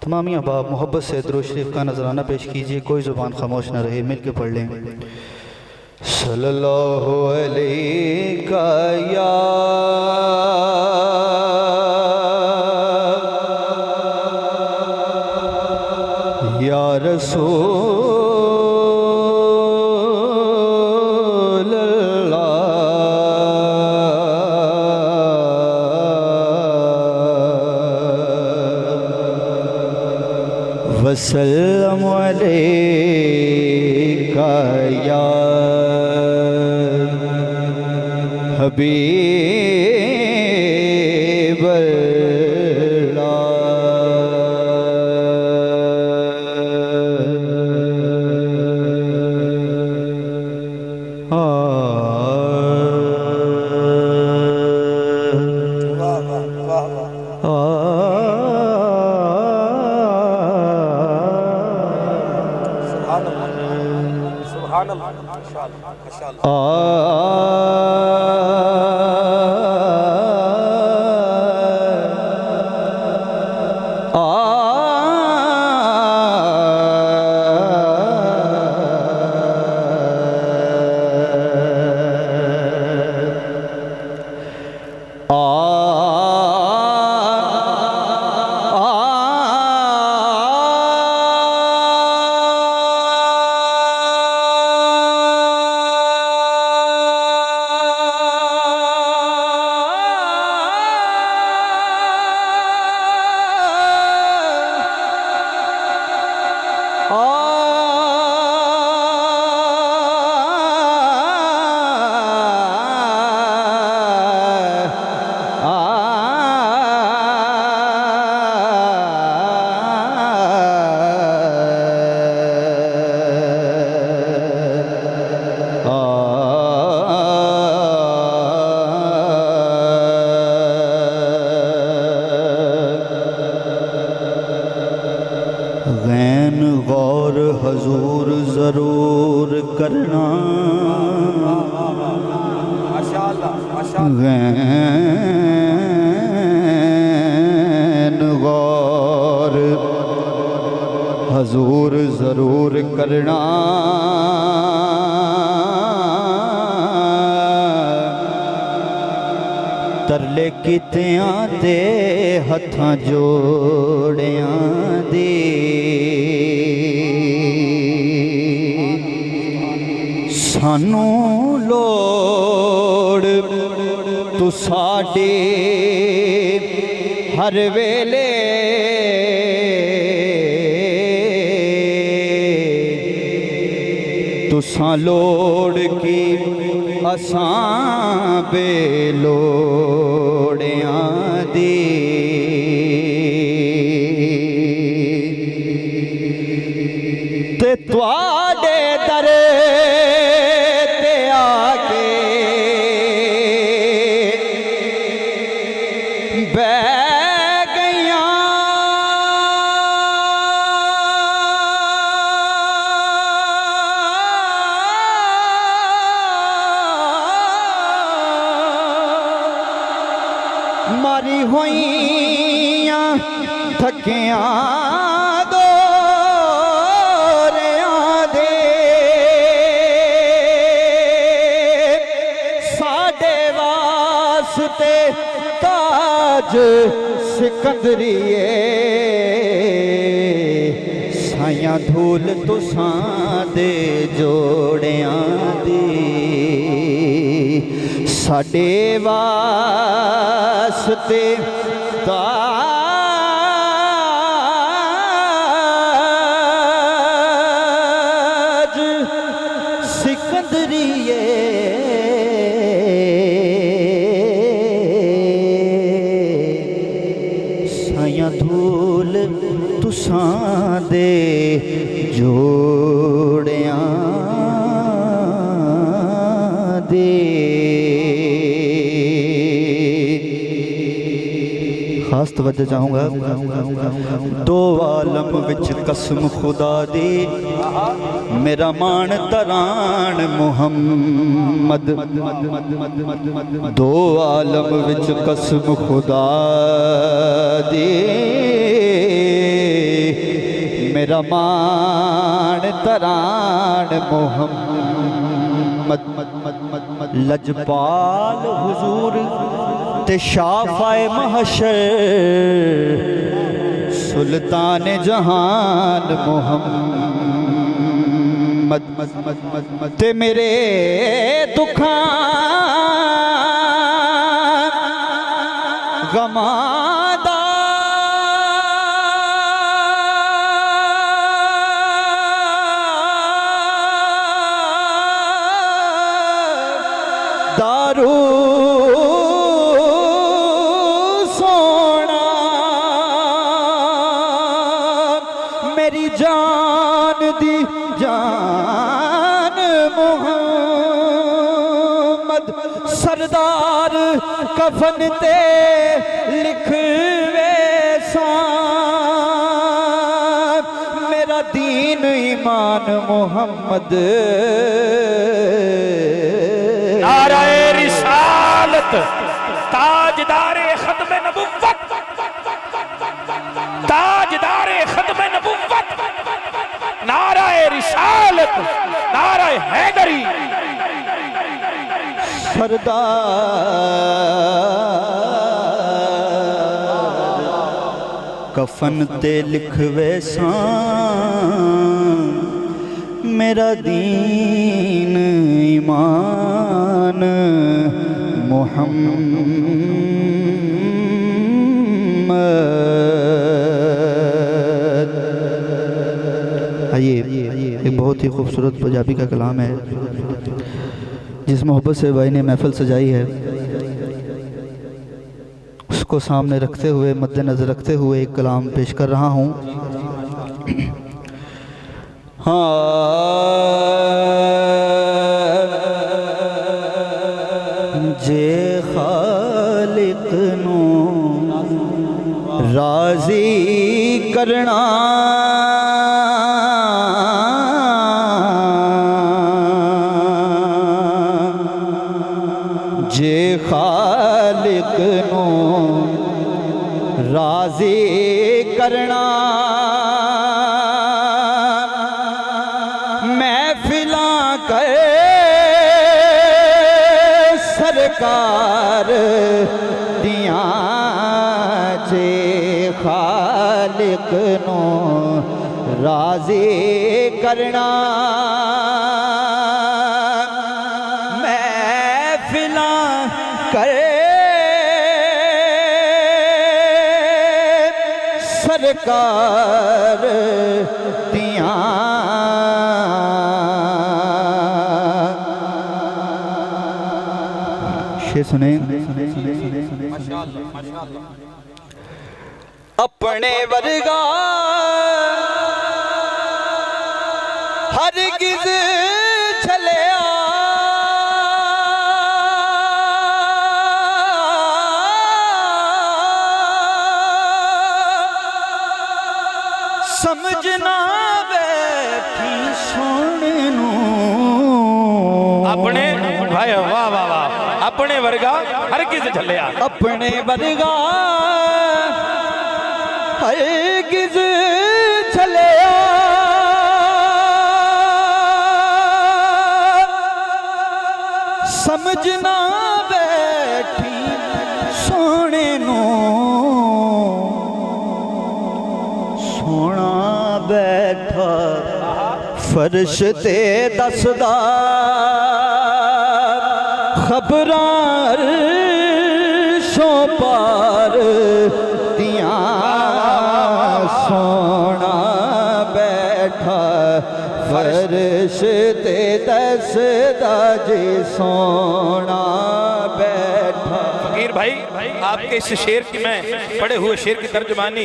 तमामी अहबाब मोहब्बत से दुरूद शरीफ का नजराना पेश कीजिए। कोई ज़ुबान खामोश न रहे, मिल के पढ़ लें। सल्लल्लाहु अलैहि या रसूल अल्लाह वसल्लम अलैका या हबीब गैन गौर हजूर ज़रूर करना, गैन गौर हजूर ज़रूर करना। तरले कीतियां ते हत्थां जोड़ियां दी सानू लोड़ तू साडे हर वेले तुसां लोड़ की असां बेलोड़ियां दी। ते तुआडे दरे ते आके बै गईयां मारी होइयां थकियां दौरियां दे साडे वास्ते ताज सिकंदरिए साइयां धूल तुसां दे जोड़ियां दी साडे वास्ते ताज सिकंदरिए साइयां धूल तुसां दे जोड़ियां दे। खास तवज्जो चाहूँगा। दो आलम विच कसम खुदा दी मेरा मान तरान मुहम्मद। दो आलम विच कसम खुदा दी मेरा मान तरान मोहम्मद लजपाल हुजूर ते शाफाए महशर सुल्तान जहान मोहम्मद ते मेरे दुखां गमादा दारू सोना मेरी जान दी जान मोहम्मद सरदार कफन ते लिखवे सा मेरा दीन ईमान मोहम्मद नाराए रिसालत ताजदारे खत्मे नबुव्वत ताजदारे खत्मे नबुव्वत नाराए रिसालत नाराए हैदरी सरदार कफन ते लिखवे सा मेरा दीन ईमान मोहम्मद। आइए एक बहुत ही खूबसूरत पंजाबी का कलाम है जिस मोहब्बत से भाई ने महफिल सजाई है उसको सामने रखते हुए मद्देनज़र रखते हुए एक कलाम पेश कर रहा हूँ। जे खालिक नू राजी करना जे खालिक नू राजी करना सरकार दिया जे खालिक नो राजी करना महफिला करे सरकार दिया सुने अपने वर्गा हरगिज़ चलिया समझना बैठी सोने नू अपने भाई वाह वाह वाह अपने वर्गा हर किस झलिया अपने वर्गा हर किस झलिया समझना बैठी सोने नू सोना बैठा फर्श ते दसदा खबरार सो पार दिया सोना बैठा फर्श ते दसदा जी सोना बैठा। फकीर भाई आपके इस शेर की मैं पढ़े हुए शेर की तर्जुमानी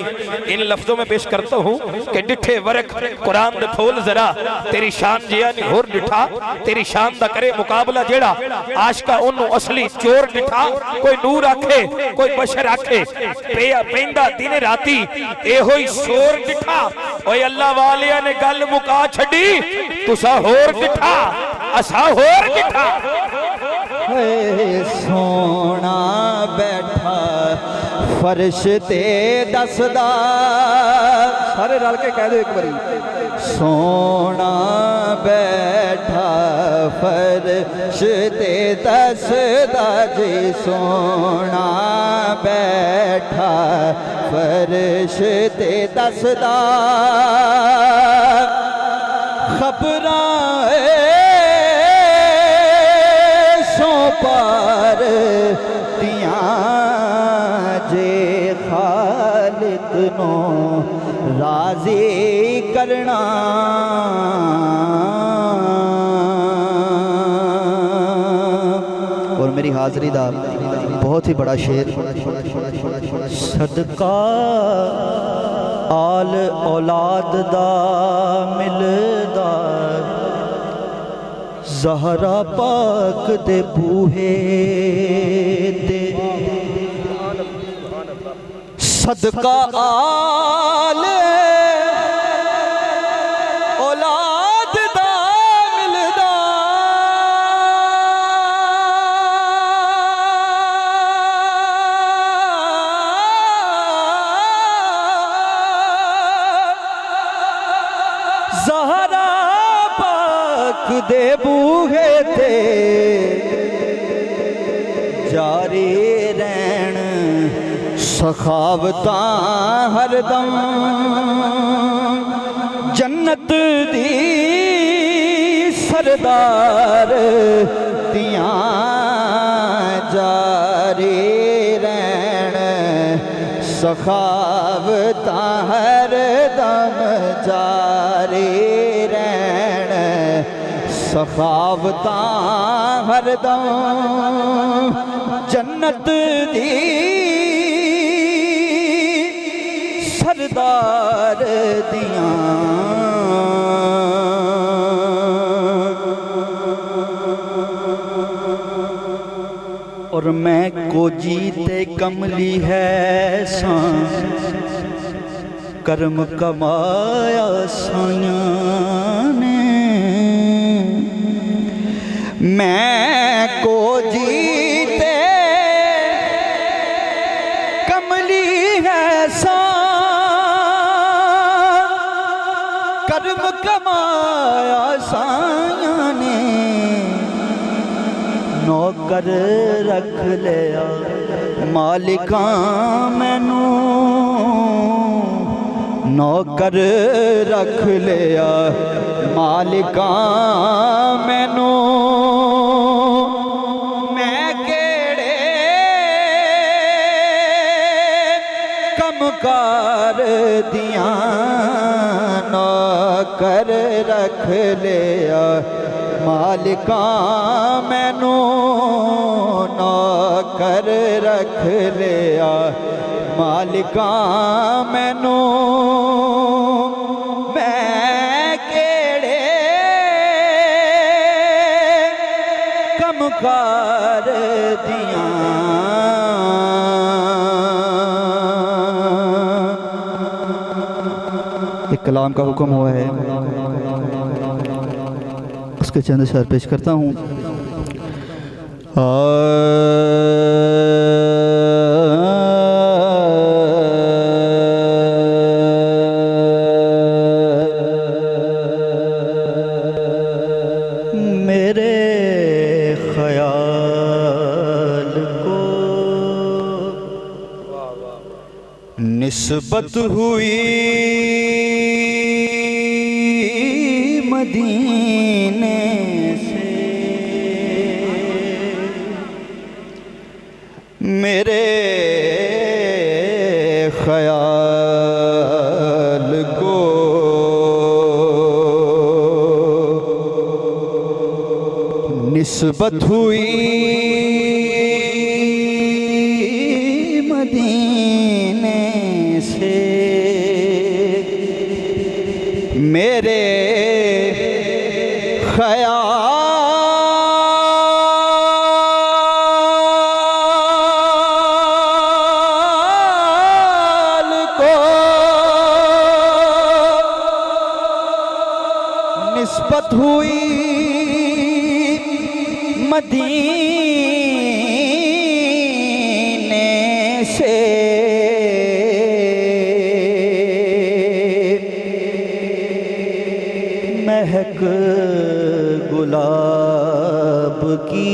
इन लफ्जों में पेश करता हूँ कि डिठे वरक कुरान दे खोल जरा तेरी शान जिया नहीं होर डिठा तेरी शान दा करे मुकाबला जेड़ा आशका ओनू असली चोर डिठा कोई नूर आखे कोई बशर आखे पेंदा दिन राती ए होई शोर डिठा ओए अल्लाह वालिया ने गल मुका छड़ी तुसा होर डिठा असा होर डिठा सोना बैठा फर्श ते दसदा सारे रल के कह दो एक बारी। सोना बैठा फर्श ते दसदा जी, सोना बैठा फर्श ते दसदा खबरां सो पार दियां जे खालिक नो राजी करना। और मेरी हाज़री दा बहुत ही बड़ा शेर, सदका आल औलाद दा मिलदा ज़हरा पाक दे बूहे दे, सदका आल औलाद दा मिलदा ज़हरा पाक दे बूहे ते जारी रहन सखावतां हरदम, जन्नत दी सरदार दियां जारी रहन सखावतां हरदम, जारी रहन सखावतां हरदम, जन्नत दी सरदार दियां। और मैं को जीते कमली है सां, कर्म कमाया सायां ने, मैं को जीते कमली है सां, कर्म कमाया सायां ने, नौकर रख लिया मालिका मैनू, नौकर रख लिया मालिका मैनू, मैं केड़े कमकार दियां नौकर रख लिया मालिका मैनू, नौकर रख लिया मालिका मैनू, मैं केड़े कमकार दियां। एक कलाम का हुक्म हुआ है, उसके चंद शेर पेश करता हूँ। मेरे ख्याल को निस्बत हुई मदीने से, मेरे ख्याल को निस्बत हुई मदीने से, मेरे ख्याल को निस्बत हुई मदीने से, महक गुलाब की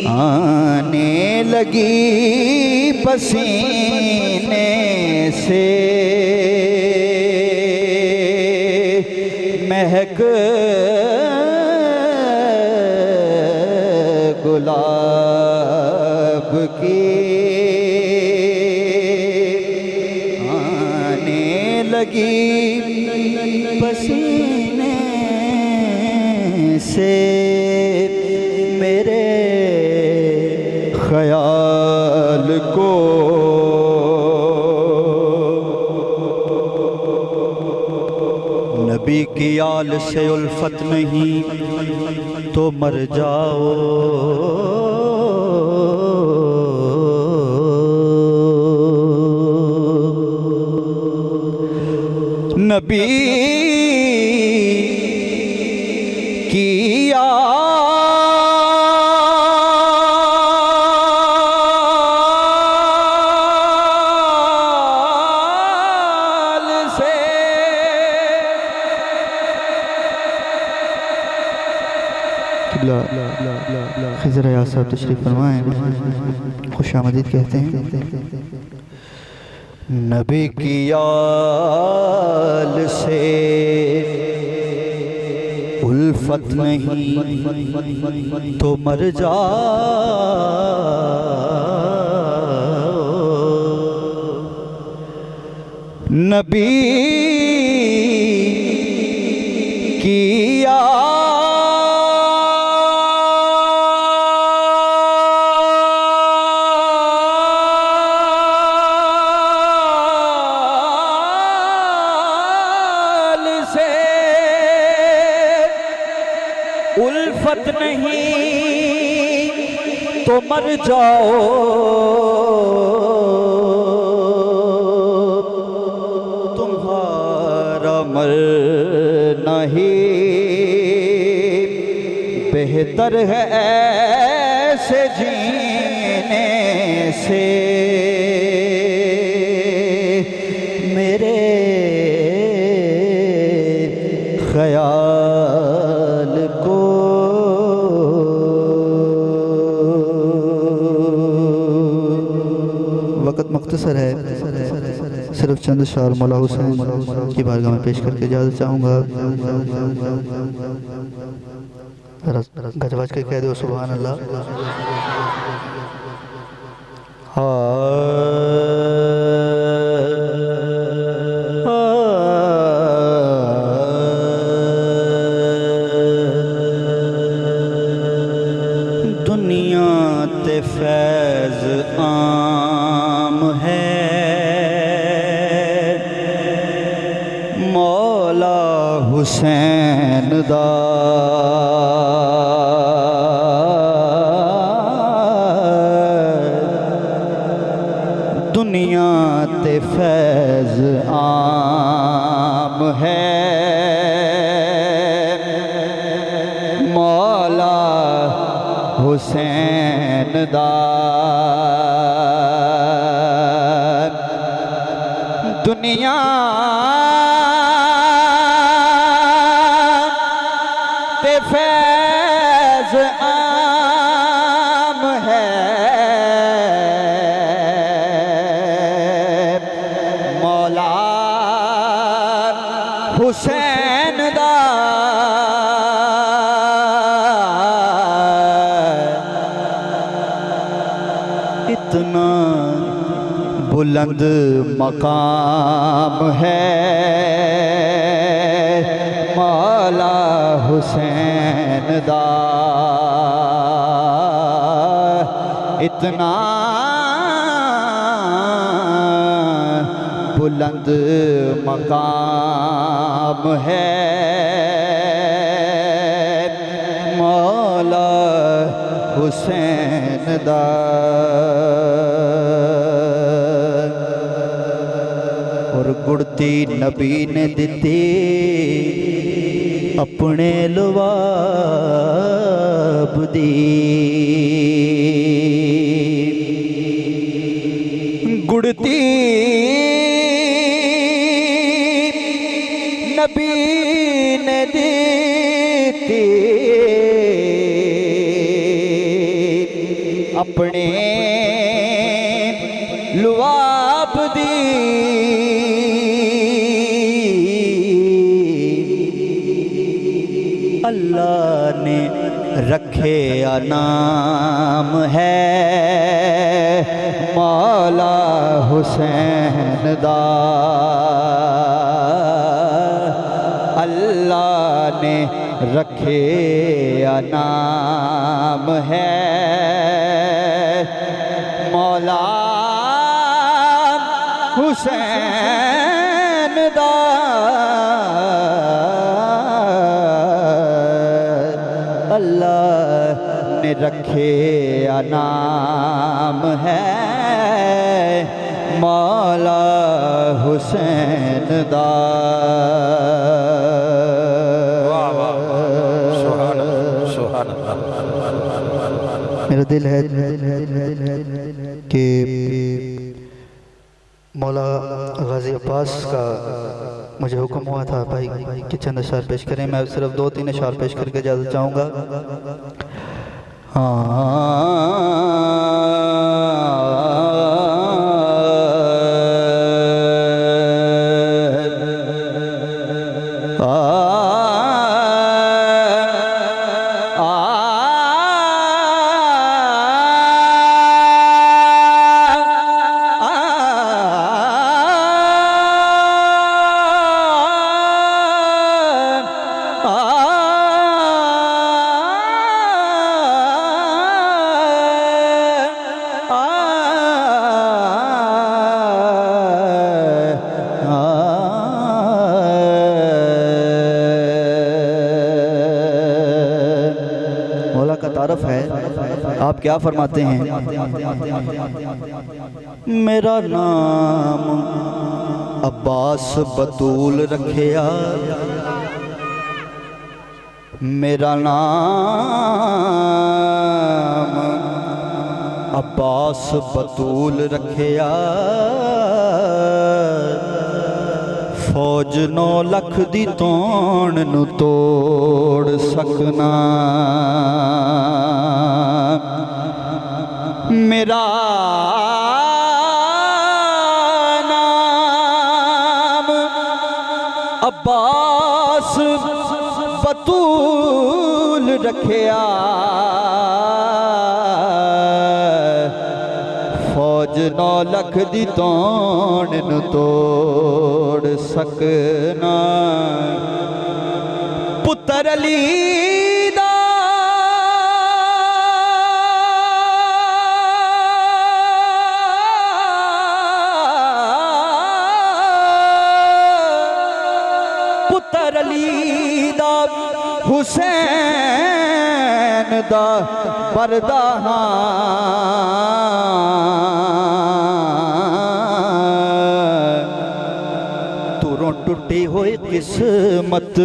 आने लगी पसीने से, महक गुलाब की आने लगी पसीने से, मेरे ख्याल को नबी की आल से उल्फत नहीं तो मर जाओ। नबी की आल से खिज़र हयात साहब तशरीफ़ फरमाएं, खुशामदीद कहते हैं। नबी की आल से उल्फत नहीं तो मर जाओ। नबी की उल्फत नहीं तो मर जाओ। तुम्हारा मरना ही बेहतर है ऐसे जीने से, मेरे ख्याल को वक़्त मुख्तसर है, सिर्फ चंद शार मौला हुसैन की बारगाह में पेश करके इजाज़त चाहूँगा। गजवाज के कह दो सुभान अल्लाह। दुनिया ते फैज़ आम है, मौला हुसैन दा दुनिया ते फैज़ आम है, मौला हुसैन दा दुनिया ते फैज़ आम है, मौला हुसैन दा इतना बुलंद मकाम है, मौला हुसैन दा इतना बुलंद मकाम है, मौला हुसैन दा और गुड़ती नबी ने दिती अपने लवाब दी, गुड़ती नबी ने दी अपने लुआब दी अल्लाह ने रखे नाम है मौला हुसैन दा अल्लाह ने रखे नाम है मौला हुसैन दा अल्लाह ने रखे नाम है मौला हुसैन दा। मेरा दिल है कि मौला गाजी अब्बास का मुझे हुक्म हुआ था भाई कि चंद अशार पेश करें। मैं सिर्फ 2-3 अशार पेश करके इजाज़त चाहूँगा। तारफ है, आप क्या फरमाते हैं? मेरा नाम अब्बास बतूल रखिया, मेरा नाम अब्बास बतूल रखिया, फौज 9 लख दी तोड़ नू तोड़ सकना, मेरा नाम अब्बास बतूल रखिया, फौज 9 लख दी तोड़ नू तोड़ सकना, पुत्र अली दा पुत्र अली दा हुसैन दा पर्दा टुटी हुई किस्मत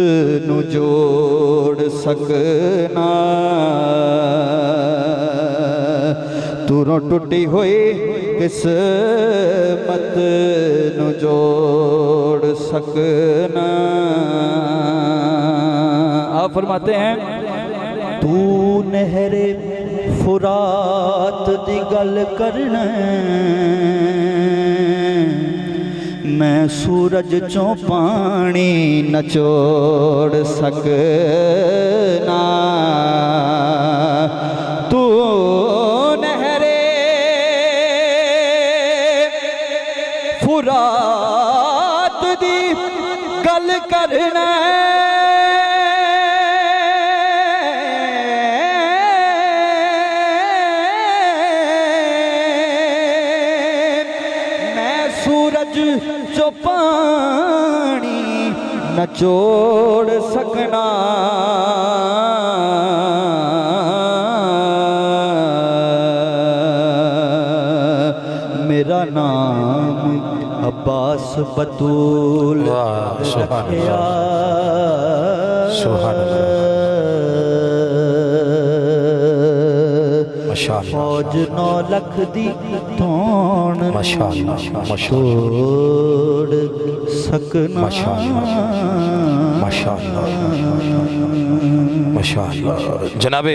नू जोड़ सकना, तुरों टुटी हुई किस्मत नू जोड़ सकना। आप फरमाते हैं तू नहरे फुरात दी गल करना, मैं सूरज चों पानी नचोड़ सकना, तू नहरे फुरात दी गल करना, मैं सूरज जो पानी नचोड़ सकना, मेरा नाम अब्बास बतूल रखिया, फौज 9 लख दी तोड़ छोड़ सकना। माशाअल्लाह माशाअल्लाह माशाअल्लाह। जनाबे